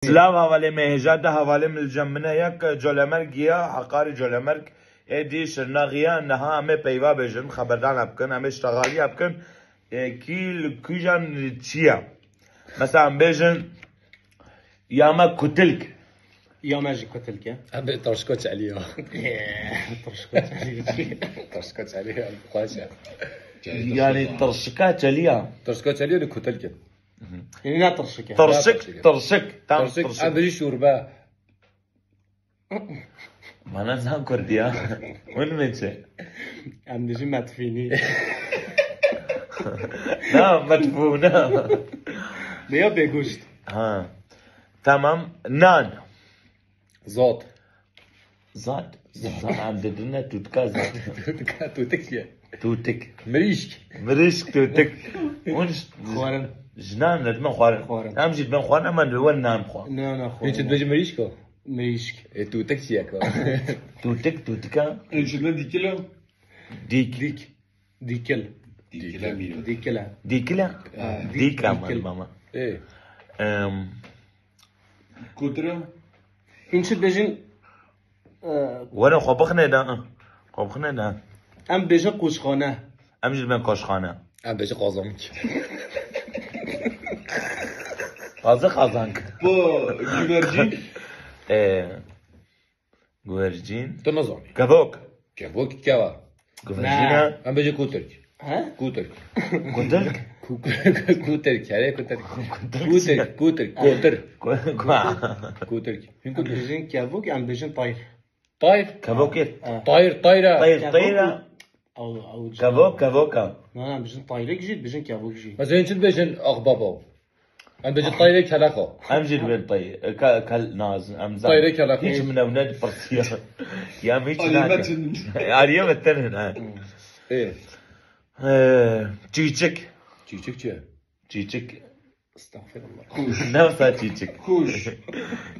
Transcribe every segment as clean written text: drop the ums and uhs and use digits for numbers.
سلاف حواله مهجات حواله ملجمنه یک جلمرگ یا حقار جلمرگ ایدی شرناغیا نها همه پیوا بجن خبردان ابکن همه اشتغالی ابکن کیل کیجان چیا مثلا بجن یاما کتلک يا ماجي قتلك أبي ترشكوتش عليها ترشكوت عليها القاشة يعني ترشكات ليا ترشكوتش عليها لكتلك يعني لا ترشك ترشك تام ترشك ترشك أبي شوربة ما انا زان كرديا وين متى عم نجي ما تفيني لا مدفونة ليه بيجوشت ها تمام نان زوت زاد عم بدنا توتكا زاد توتك يا توتك مريشك مريشك توتك ونش خوارن جنان ندمن خوارن خوارن. هم جيت بن خوارن من لون نام خو لا أنت خوارن تبجي مريشكو مريشك توتك يا كو توتك توتكا Ölçülen dikilo. ديك ديكل Dikile miydi? ديكلا ديكلا ديكا ديكل. ماما إيه Kudra. إنش بيجن وانا خبخنا دا خبخنا دا أم بيجن قوشخانة هم جيت بن كاشخانه أنا بجي قازمك قازانك Bu güvercin. گوهرجین تنظم کبوک كيفوك كوا گوهرجینا أنا بجي كوترك ها كوترك کندرک كوترك عليه كوترك كوترك كوترك كوتر كوترك فين كوترك بيجن كابوك أم بيجن طاير طاير کبوکت طاير طايرة طيرة أو كبوكا لا أم بيجن طايرك جيت بيجن كابوك جيت مثلا أنت بجن أغبابو أنا بجي طايرة كلاكو هم جيت بن طير كل ناز هم زان طيرة كلاكو هيك من اولاد فرسيا يا ميت Alimetin. عاريه متنن إيه تشيتشك تشيك تشي تشيتشك استغفر الله Kuş. نفسها تشيتشك Kuş.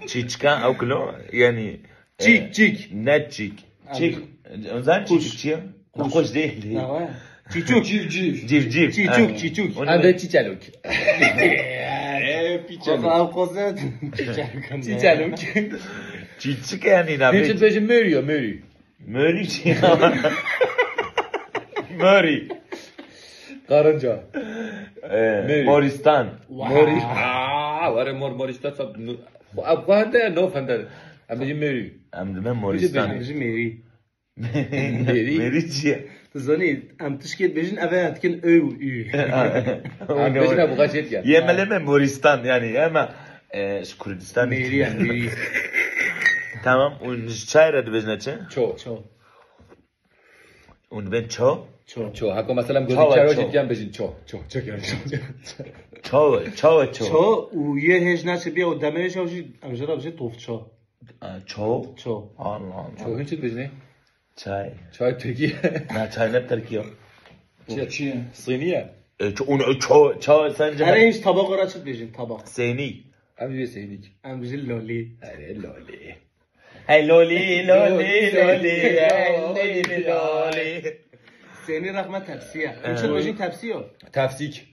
تشيتشكا او كلو يعني تشيك نت تشيك تشيك زان تشيك نقوش ديه تشيك Civciv. جيف جيف تشيك تشيك أنا بجي تشالوك أو قصد تشالوك تشيتشك يعني أنت نابي بجي ميريو ميري موري موري قارنجا مورستان موري واره مورستان صاب أبغى هذا نو فندر أنا بجي ميري ام دم مورستان بيجن ميري ميري ميري چیه تزاني أم تشكيل بيجن أبدا تكن أو أنا بجي أبغى شيء كيا یه ملمه مورستان يعني اما كردستان ميري ميري تمام اون چای رد بزنه چه شو شو اون بین چو شو شو هاكو مثلا شو، قولي كارو شو. جيت جنب بجي شو كيا چو شو ويه هيج ناس بيا قدامي شو جي أم جرب جي طوف شو چو شو الله شو هنچ بجني چای شاي تركيا نه چای نه ترکیه Çiğ. صينية اون چو أنا سنجه إيش طبق راتب بيجن طبق سینی أنا بجي سينيك أم بيجن لولي أري لولي هی لولی لولی لولی لولی لولی سيني رقم تبسية إيش بيجن تبسية تفسيك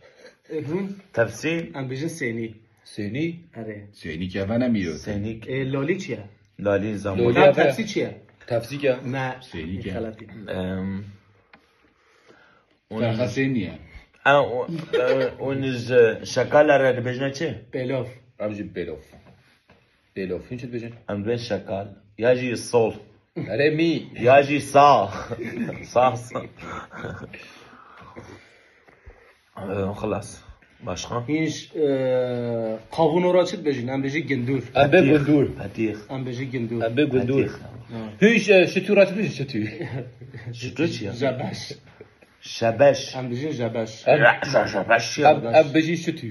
هون تفسیر أم بيجن سيني سيني أري Seni kefene mi yiyor? سینی لولي چيا لالی زمان لولی. نعم تبسي چيا تفسيك ما سيني كيا. خلطي Ferha seni ya. اون شکال رد بزنه چه بلوف أنا بجي بيلوف بيلوف هنچ بجن ام بين شکال یاجی صول أري مي یاجی صا صا خلاص başka هيش قاون راتب بيجن أم بيجن جندور أبي قندور Hatiq أم بيجن جندور أبي قندور هيش شتورات بجي شتو شتو چیه جبش شبش أم بيجن جبش شبش أب بجي شتو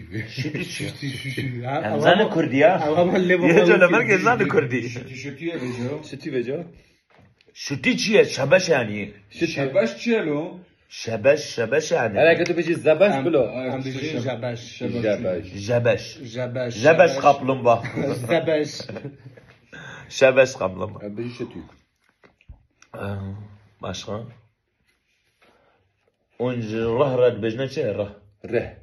زن کردیا أما اللي یه جلو مرگ زن کردی Şütüye veriyor. شتو بجا شوتی چیه شبش یعنی Şebaş çelo. شبش یعنی أنا كنت بجي زبش بلو أم بيجن جبش زبش جبش جبش جبش kaplumbağa زبش şebeş kaplumbağa أب بجي شتو başka اون ره رد بجنه چه ره ره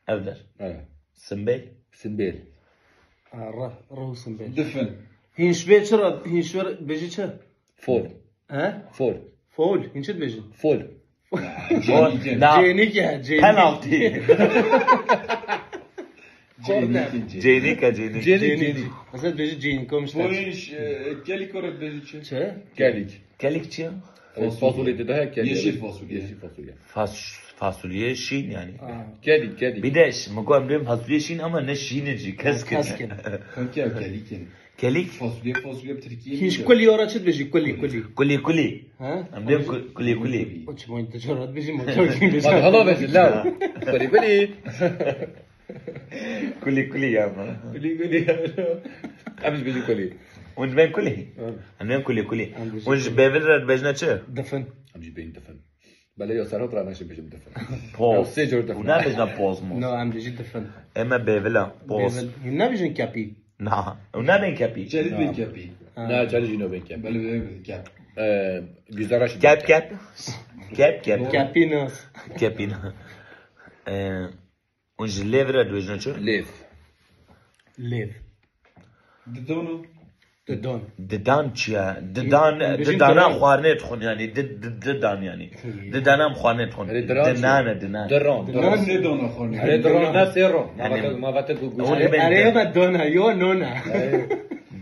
evler آه سنبيل سنبيل روسن بيج دفن هينش بيج شرا هينش بيجي شا فول ها فول فول هينش بيجي فول نعم جينيك يا جينيك بنالتي جينيكا جينيك جينيك مثلا بيجي جينيك مش ويش كالي كورة بيجي شا Gelik. كلك çiğ Fasulye de hep gelik. Yeşil fasulye. Yeşil fasulye. fasulye şin yani. Gelik gelik. Bir de mugo benim fasulye şin ama ne şinici keskin. كاسكن Kanka كالي كن Kelik fasulye بتركيا هينش كل يورا شد بيجي كلي kuli kuli. ها Benim kuli kuli. وش ما انت جرات بيجي موتوكين بيجي Bak hala beşin la. Kuli kuli. Kuli kuli ya ama. Kuli kuli. Abiş beşin kuli. Und ben kuli. Ben kuli kuli. Und beveler bejna çe. دفن Abiş beyin defen. Bale ya sarı oturan aşağı beşin defen. Poz. Secur defen. Una bejna poz mu. نو عم بيجي دفن Ema bevela poz. هنا بيجي كابي Na. Una ben kapi. جالد بين كابي Ne çali jino ben kem. بل كاب Güzel aşı. Kap kap. Kap kap. كابي ناس Kapin. Und leveler bejna çe. Lev. ليف ددونو دون Didan çiğ. Didana xwarne txun yani. Didan yani. Didanam xwarne txun. Dinana dinan. Deron. دران ندونو خوني Are deron ne seron. Yani- Ma vate gu gu. Onu ben- اريبا دونا يو نونا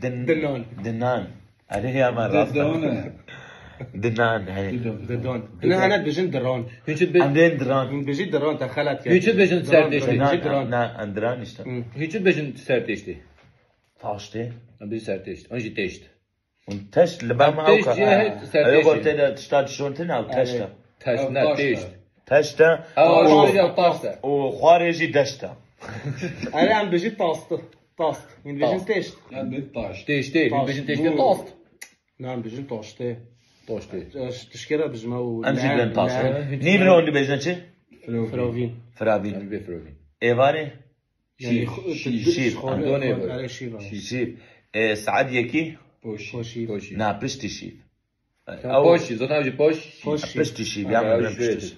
Dinan. Dinan. Araya ama rast. ددونو Dinan. Hani. دون هنا انا بيجي درون Hüçüt be. Anden diran. بيجي درون تخلت Hüçüt beşin sertleşti. بيجي درون Na andran işte. Hüçüt beşin sertleşti. Taştı. Abi sertleşti. Önce değişti. Und Test lebam Test auch. ja, sehr Ayo test. gotte da stadt schon tin al testa. Ters ne Taşla. değişti. Testa. Aa işte taşta. O xariji desta. انا عم بيجي طاست طاست يعني بيجي تيشت يعني بالطاش Değişti. Taş. Beşin değişti. Tost. نعم بيجي طاشت Toştu. تشكيله بجمو Amzi ben tas. Ni bir onu beznaçı? فراوين Fravin. Yani bir fırın. Evane. يعني شيف. على أندوني. شيف Şif. Saad yeki. بوش شيف Poşi. Na pişti şif. Poşi. Zaten abi poş. Pişti şif. Ha, Ya öyle pişti.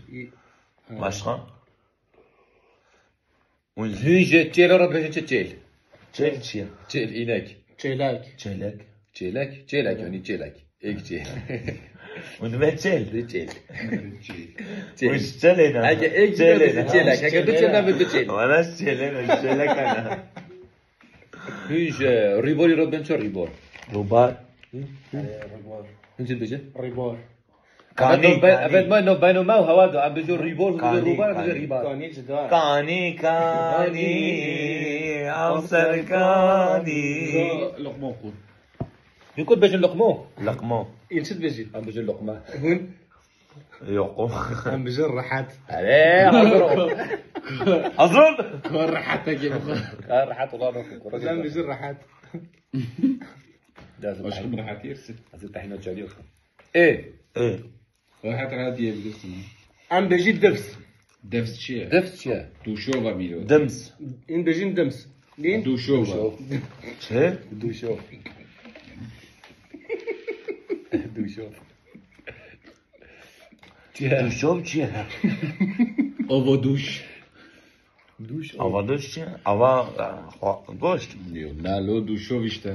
Başka? Und Hünce çel arada beşin çel. çelçi. Çel inek. تشيلاك Çelek. Çelek. Çelek yani çelek. Ek çel. Und ben çel. Çel. Und çelena. Ege ek çelek. Çelek. Ege de çelek ve de çel. Bana çelena. Çelek ana. Hünce ribori robben çor ribor. Rubar. Hünce beşin. ريبور Kani. Evet ben no ben ma hava da abi jo ribor Kani, jo ribar kani. jo ribar. كوني جدار Kani kani. Avsar kani. لقمة قول Yukut beşin lokmo. Lakmo. ينشد بيجي Abi jo lokma. هون Yokum. عم بيجي الرحات Ale hazır. Hazır. كون رحات تجي Rahat olan عم بيجي الرحات Lazım. أشخم راح تيرسل Hazır tahmin çalıyor. E. راح ترادي بجسمه عم بيجي الدبس دفس شيء Defçe. دوشوفا ميلو Dims. إن بيجي دمس لين دوشوفا Çe? Duşo. Duşo. Duşov çe? أوفا دوش Duş. Ava duş çe? Ava goşt. نالو دوشوف işte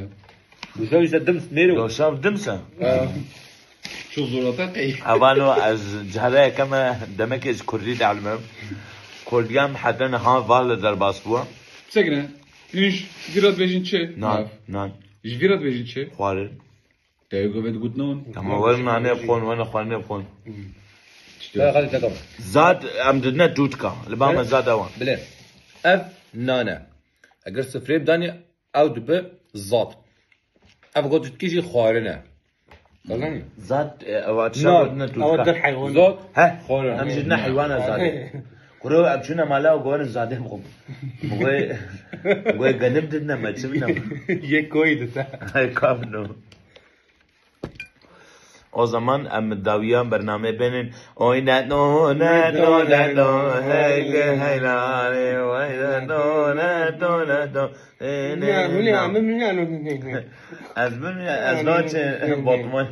Duşo işte dems nero. Duşov dimsa. شو زورتك اي Avano az cahre kama demek ez kurdi dalmam. Kurdiyam hatta ha val dar basbua. سجنة إيش فيرات بيجنشة Nan. إيش فيرات بيجنشة Xwarin. تايجو بيت قطنون Ama var mane yapon wana xwane yapon. La hadi takam. Zad am didna tutka. Libama zad awan. Bile. Ev nane. Eğer sıfır dani ev dübe zat. Ev gotu tkişi xarine. Kazanı. Zad avat Nan. şab didna أود tutka. الحيوان Zat. Ha? Xarine. Am didna haywana zad. Kuro abchuna mala gor zade mkhum. Goy ganib didna machimna. يكويد تا Hay kavno. O zaman daviyan bername benin oyna no na no na no hey hey la re oyna no na no na no هوني عم من هنا az noche botman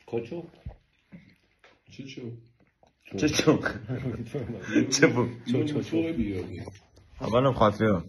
Koçu. شو çuçuk çubuk شو بيو abanım khatıyor